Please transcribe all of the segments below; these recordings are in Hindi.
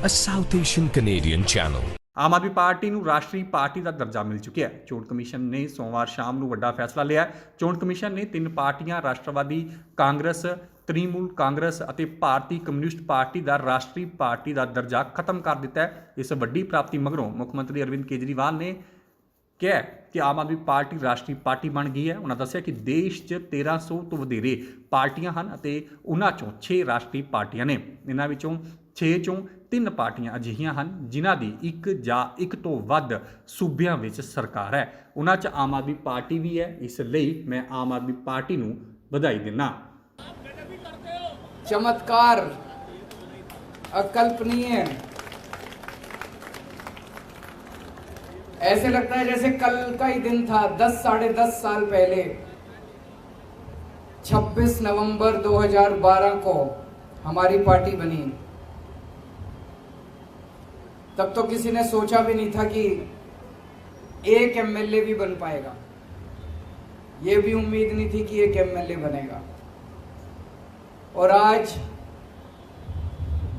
a South Asian Canadian channel. Aam Aadmi party ਨੂੰ ਰਾਸ਼ਟਰੀ ਪਾਰਟੀ ਦਾ ਦਰਜਾ ਮਿਲ ਚੁੱਕਿਆ ਹੈ। ਚੋਣ ਕਮਿਸ਼ਨ ਨੇ ਸੋਮਵਾਰ ਸ਼ਾਮ ਨੂੰ ਵੱਡਾ ਫੈਸਲਾ ਲਿਆ ਹੈ। ਚੋਣ ਕਮਿਸ਼ਨ ਨੇ 3 ਪਾਰਟੀਆਂ ਰਾਸ਼ਟਰਵਾਦੀ ਕਾਂਗਰਸ, ਤ੍ਰਿਣਮੂਲ ਕਾਂਗਰਸ ਅਤੇ ਭਾਰਤੀ ਕਮਿਊਨਿਸਟ ਪਾਰਟੀ ਦਾ ਰਾਸ਼ਟਰੀ ਪਾਰਟੀ ਦਾ ਦਰਜਾ ਖਤਮ ਕਰ ਦਿੱਤਾ ਹੈ। ਇਸ ਵੱਡੀ ਪ੍ਰਾਪਤੀ ਮਗਰੋਂ ਮੁੱਖ ਮੰਤਰੀ ਅਰਵਿੰਦ ਕੇਜਰੀਵਾਲ ਨੇ ਕਿਹਾ ਕਿ ਆਮ ਆਦਮੀ ਪਾਰਟੀ ਰਾਸ਼ਟਰੀ ਪਾਰਟੀ ਬਣ ਗਈ ਹੈ। ਉਹਨਾਂ ਦੱਸਿਆ ਕਿ ਦੇਸ਼ 'ਚ 1300 ਤੋਂ ਵਧੇਰੇ ਪਾਰਟੀਆਂ ਹਨ ਅਤੇ ਉਹਨਾਂ 'ਚੋਂ 6 ਰਾਸ਼ਟਰੀ ਪਾਰਟੀਆਂ ਨੇ। ਇਹਨਾਂ ਵਿੱਚੋਂ 6 ਚੋਂ 3 ਪਾਰਟੀਆਂ ਅਜਿਹੀਆਂ ਹਨ ਜਿਨ੍ਹਾਂ ਦੀ ਇੱਕ ਜਾਂ ਇੱਕ ਤੋਂ ਵੱਧ ਸੂਬਿਆਂ ਵਿੱਚ ਸਰਕਾਰ ਹੈ। ਉਹਨਾਂ 'ਚ ਆਮ ਆਦਮੀ ਪਾਰਟੀ ਵੀ ਹੈ। ਇਸ ਲਈ ਮੈਂ ਆਮ ਆਦਮੀ ਪਾਰਟੀ ਨੂੰ ਵਧਾਈ ਦਿੰਦਾ। चमत्कार अकल्पनीय, ऐसे लगता है जैसे कल का ही दिन था। 10 साढ़े 10 साल पहले 26 नवंबर 2012 को हमारी पार्टी बनी। तब तो किसी ने सोचा भी नहीं था कि एक एमएलए भी बन पाएगा। ये भी उम्मीद नहीं थी कि एक एमएलए बनेगा। और आज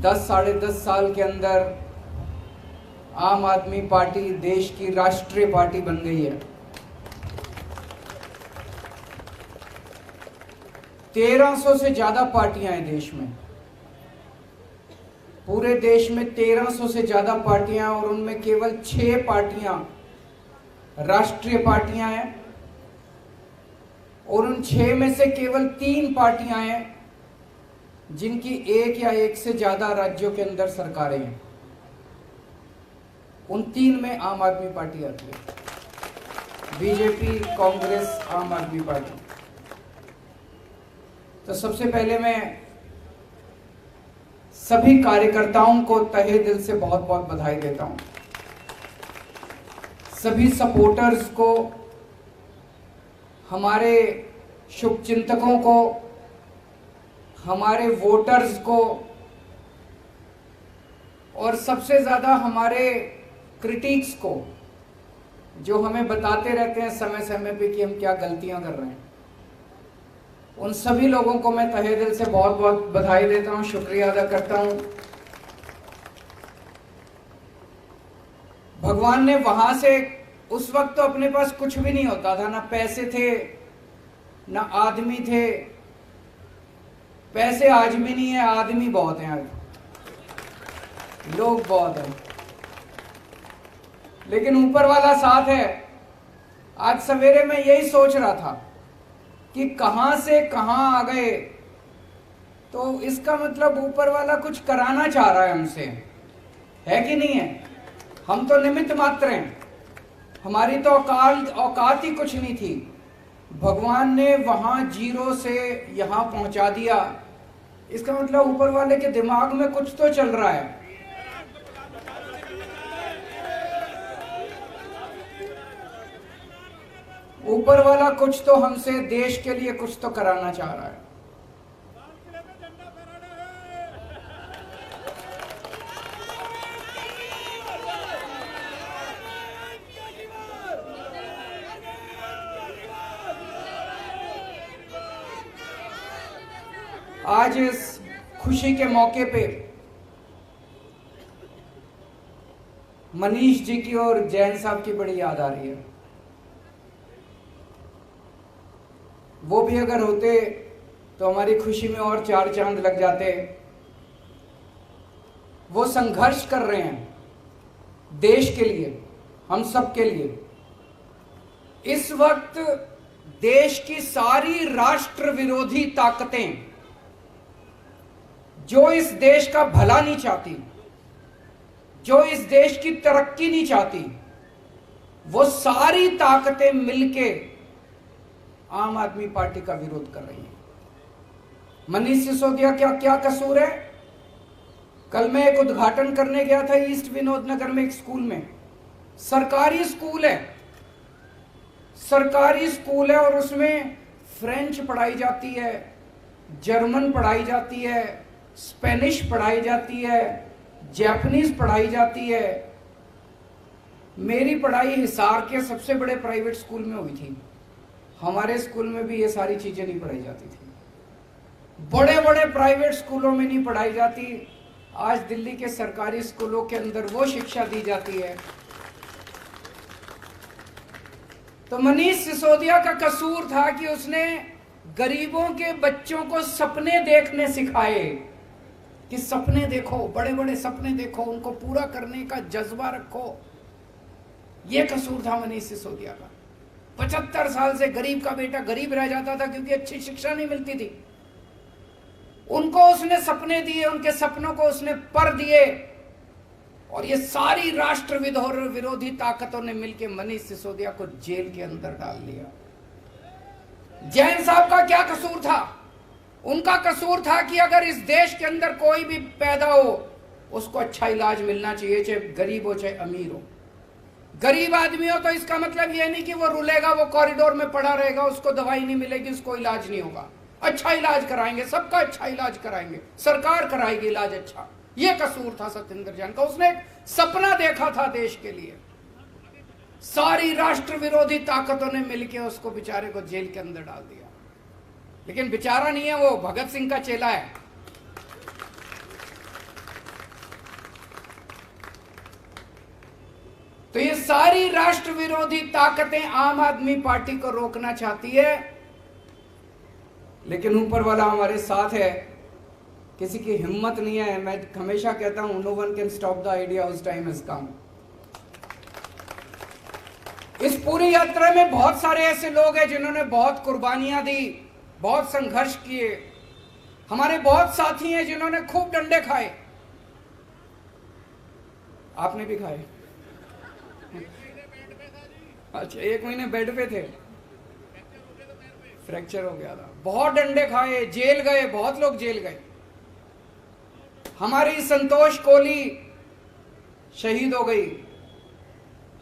10 साढ़े 10 साल के अंदर आम आदमी पार्टी देश की राष्ट्रीय पार्टी बन गई है। 1300 से ज्यादा पार्टियां हैं देश में। पूरे देश में 1300 से ज्यादा पार्टियां, और उनमें केवल 6 पार्टियां राष्ट्रीय पार्टियां हैं। और उन 6 में से केवल 3 पार्टियां हैं जिनकी एक या एक से ज्यादा राज्यों के अंदर सरकारें हैं। उन 3 में आम आदमी पार्टी आती है, बीजेपी, कांग्रेस, आम आदमी पार्टी। तो सबसे पहले मैं सभी कार्यकर्ताओं को तहे दिल से बहुत बहुत बधाई देता हूं। सभी सपोर्टर्स को, हमारे शुभचिंतकों को, हमारे वोटर्स को, और सबसे ज़्यादा हमारे क्रिटिक्स को, जो हमें बताते रहते हैं समय समय पे कि हम क्या गलतियां कर रहे हैं। उन सभी लोगों को मैं तहे दिल से बहुत बहुत बधाई देता हूं, शुक्रिया अदा करता हूं। भगवान ने वहां से, उस वक्त तो अपने पास कुछ भी नहीं होता था, ना पैसे थे ना आदमी थे। पैसे आज भी नहीं है, आदमी बहुत हैं, आज लोग बहुत हैं, लेकिन ऊपर वाला साथ है। आज सवेरे मैं यही सोच रहा था कि कहां से कहां आ गए। तो इसका मतलब ऊपर वाला कुछ कराना चाह रहा है हमसे, है कि नहीं है? हम तो निमित्त मात्र हैं, हमारी तो औकात ही कुछ नहीं थी। भगवान ने वहां 0 से यहां पहुंचा दिया। इसका मतलब ऊपर वाले के दिमाग में कुछ तो चल रहा है। ऊपर वाला कुछ तो हमसे, देश के लिए कुछ तो कराना चाह रहा है। आज इस खुशी के मौके पे मनीष जी की और जैन साहब की बड़ी याद आ रही है। वो भी अगर होते तो हमारी खुशी में और 4 चांद लग जाते। वो संघर्ष कर रहे हैं देश के लिए, हम सब के लिए। इस वक्त देश की सारी राष्ट्र विरोधी ताकतें, जो इस देश का भला नहीं चाहती, जो इस देश की तरक्की नहीं चाहती, वो सारी ताकतें मिलके आम आदमी पार्टी का विरोध कर रही हैं। मनीष सिसोदिया क्या कसूर है? कल मैं एक उद्घाटन करने गया था ईस्ट विनोद नगर में, एक स्कूल में। सरकारी स्कूल है, सरकारी स्कूल है, और उसमें फ्रेंच पढ़ाई जाती है, जर्मन पढ़ाई जाती है, स्पेनिश पढ़ाई जाती है, जापानीज पढ़ाई जाती है। मेरी पढ़ाई हिसार के सबसे बड़े प्राइवेट स्कूल में हुई थी। हमारे स्कूल में भी ये सारी चीजें नहीं पढ़ाई जाती थी। बड़े बड़े प्राइवेट स्कूलों में नहीं पढ़ाई जाती। आज दिल्ली के सरकारी स्कूलों के अंदर वो शिक्षा दी जाती है। तो मनीष सिसोदिया का कसूर था कि उसने गरीबों के बच्चों को सपने देखने सिखाए कि सपने देखो, बड़े बड़े सपने देखो, उनको पूरा करने का जज्बा रखो। यह कसूर था मनीष सिसोदिया का। 75 साल से गरीब का बेटा गरीब रह जाता था क्योंकि अच्छी शिक्षा नहीं मिलती थी। उनको उसने सपने दिए, उनके सपनों को उसने पर दिए, और ये सारी राष्ट्र विरोधी ताकतों ने मिलकर मनीष सिसोदिया को जेल के अंदर डाल दिया। जैन साहब का क्या कसूर था? उनका कसूर था कि अगर इस देश के अंदर कोई भी पैदा हो उसको अच्छा इलाज मिलना चाहिए, चाहे गरीब हो चाहे अमीर हो। गरीब आदमी हो तो इसका मतलब यह नहीं कि वो रुलेगा, वो कॉरिडोर में पड़ा रहेगा, उसको दवाई नहीं मिलेगी, उसको इलाज नहीं होगा। अच्छा इलाज कराएंगे, सबका अच्छा इलाज कराएंगे, सरकार कराएगी इलाज अच्छा। यह कसूर था सत्येंद्र जैन का। उसने एक सपना देखा था देश के लिए। सारी राष्ट्र विरोधी ताकतों ने मिलकर उसको बेचारे को जेल के अंदर डाल दिया। लेकिन बेचारा नहीं है, वो भगत सिंह का चेला है। तो ये सारी राष्ट्र विरोधी ताकतें आम आदमी पार्टी को रोकना चाहती है, लेकिन ऊपर वाला हमारे साथ है। किसी की हिम्मत नहीं है। मैं हमेशा कहता हूं, no one can stop the idea whose time has come. इस पूरी यात्रा में बहुत सारे ऐसे लोग हैं जिन्होंने बहुत कुर्बानियां दी, बहुत संघर्ष किए। हमारे बहुत साथी हैं जिन्होंने खूब डंडे खाए। आपने भी खाए? अच्छा, 1 महीने बेड पे थे, फ्रैक्चर हो गया था। बहुत डंडे खाए, जेल गए, बहुत लोग जेल गए। हमारी संतोष कोहली शहीद हो गई।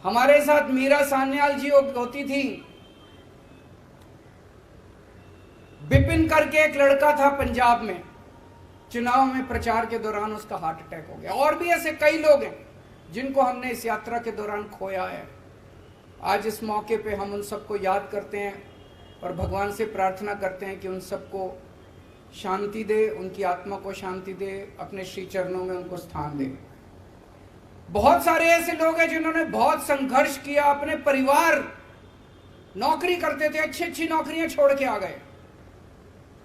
हमारे साथ मीरा सान्याल जी होती थी। बिपिन करके एक लड़का था पंजाब में, चुनाव में प्रचार के दौरान उसका हार्ट अटैक हो गया। और भी ऐसे कई लोग हैं जिनको हमने इस यात्रा के दौरान खोया है। आज इस मौके पे हम उन सबको याद करते हैं और भगवान से प्रार्थना करते हैं कि उन सबको शांति दे, उनकी आत्मा को शांति दे, अपने श्री चरणों में उनको स्थान दे। बहुत सारे ऐसे लोग हैं जिन्होंने बहुत संघर्ष किया। अपने परिवार नौकरी करते थे, अच्छी अच्छी नौकरियां छोड़ के आ गए,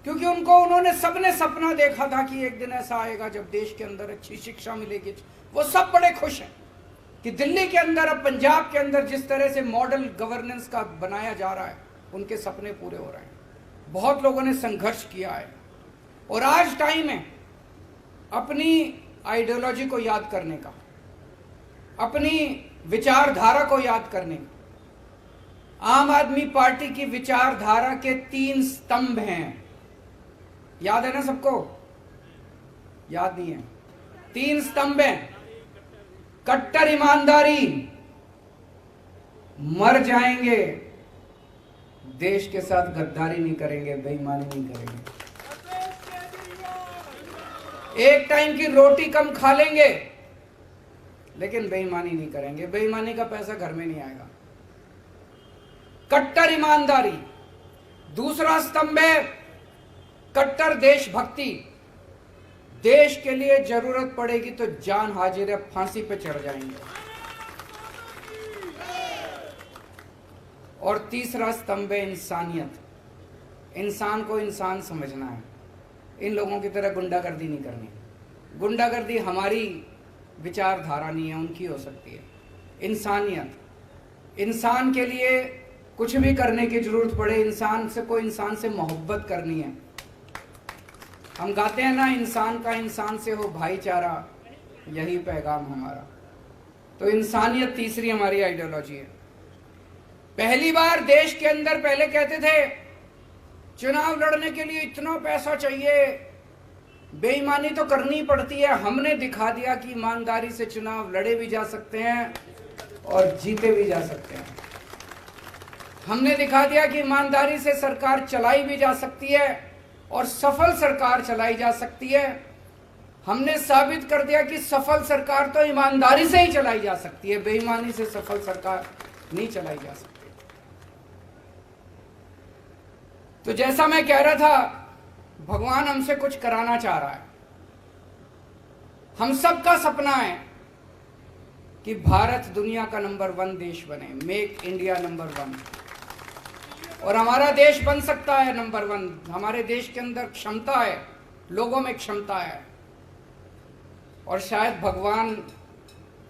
क्योंकि उन्होंने सबने सपना देखा था कि एक दिन ऐसा आएगा जब देश के अंदर अच्छी शिक्षा मिलेगी। वो सब बड़े खुश हैं कि दिल्ली के अंदर, अब पंजाब के अंदर जिस तरह से मॉडल गवर्नेंस का बनाया जा रहा है, उनके सपने पूरे हो रहे हैं। बहुत लोगों ने संघर्ष किया है और आज टाइम है अपनी आइडियोलॉजी को याद करने का, अपनी विचारधारा को याद करने का। आम आदमी पार्टी की विचारधारा के 3 स्तंभ हैं। याद है ना सबको? याद नहीं है? 3 स्तंभ हैं। कट्टर ईमानदारी, मर जाएंगे, देश के साथ गद्दारी नहीं करेंगे, बेईमानी नहीं करेंगे, एक टाइम की रोटी कम खा लेंगे लेकिन बेईमानी नहीं करेंगे। बेईमानी का पैसा घर में नहीं आएगा। कट्टर ईमानदारी। दूसरा स्तंभ है कट्टर देशभक्ति। देश के लिए जरूरत पड़ेगी तो जान हाजिर है, फांसी पे चढ़ जाएंगे। और तीसरा स्तंभ है इंसानियत। इंसान को इंसान समझना है। इन लोगों की तरह गुंडागर्दी नहीं करनी। गुंडागर्दी हमारी विचारधारा नहीं है, उनकी हो सकती है। इंसानियत, इंसान के लिए कुछ भी करने की जरूरत पड़े, इंसान से कोई इंसान से मोहब्बत करनी है। हम गाते हैं ना, इंसान का इंसान से हो भाईचारा, यही पैगाम हमारा। तो इंसानियत तीसरी हमारी आइडियोलॉजी है। पहली बार देश के अंदर पहले कहते थे चुनाव लड़ने के लिए इतना पैसा चाहिए, बेईमानी तो करनी पड़ती है। हमने दिखा दिया कि ईमानदारी से चुनाव लड़े भी जा सकते हैं और जीते भी जा सकते हैं। हमने दिखा दिया कि ईमानदारी से सरकार चलाई भी जा सकती है और सफल सरकार चलाई जा सकती है। हमने साबित कर दिया कि सफल सरकार तो ईमानदारी से ही चलाई जा सकती है, बेईमानी से सफल सरकार नहीं चलाई जा सकती। तो जैसा मैं कह रहा था, भगवान हमसे कुछ कराना चाह रहा है। हम सबका सपना है कि भारत दुनिया का नंबर 1 देश बने, मेक इंडिया नंबर 1। और हमारा देश बन सकता है नंबर 1। हमारे देश के अंदर क्षमता है, लोगों में क्षमता है, और शायद भगवान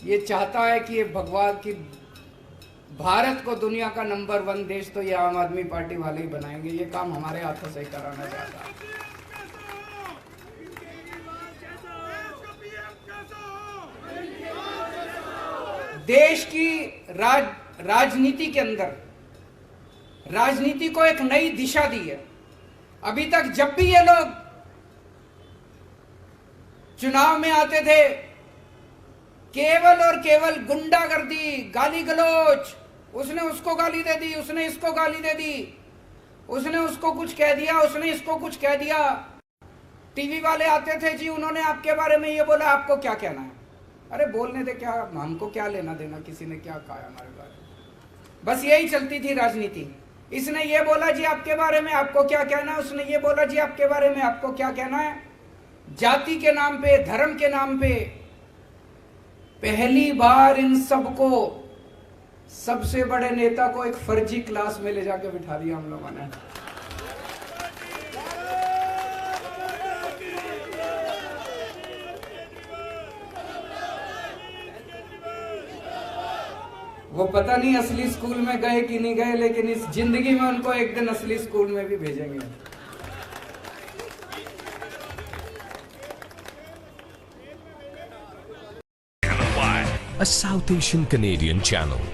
ये चाहता है कि ये भगवान की भारत को दुनिया का नंबर 1 देश तो ये आम आदमी पार्टी वाले ही बनाएंगे। ये काम हमारे हाथों से ही कराना चाहता है। देश की राजनीति के अंदर राजनीति को एक नई दिशा दी है। अभी तक जब भी ये लोग चुनाव में आते थे, केवल और केवल गुंडागर्दी, गाली गलौज, उसने उसको गाली दे दी, उसने इसको गाली दे दी, उसने उसको कुछ कह दिया, उसने इसको कुछ कह दिया। टीवी वाले आते थे, जी उन्होंने आपके बारे में ये बोला, आपको क्या कहना है? अरे बोलने दे, क्या हमको क्या लेना देना किसी ने क्या कहा हमारे बारे में। बस यही चलती थी राजनीति। इसने ये बोला जी आपके बारे में, आपको क्या कहना है? उसने ये बोला जी आपके बारे में, आपको क्या कहना है? जाति के नाम पे, धर्म के नाम पे पहली बार इन सबको, सबसे बड़े नेता को एक फर्जी क्लास में ले जाके बिठा दिया हम लोगों ने। वो पता नहीं असली स्कूल में गए कि नहीं गए, लेकिन इस जिंदगी में उनको एक दिन असली स्कूल में भी भेजेंगे। A South Asian Canadian channel.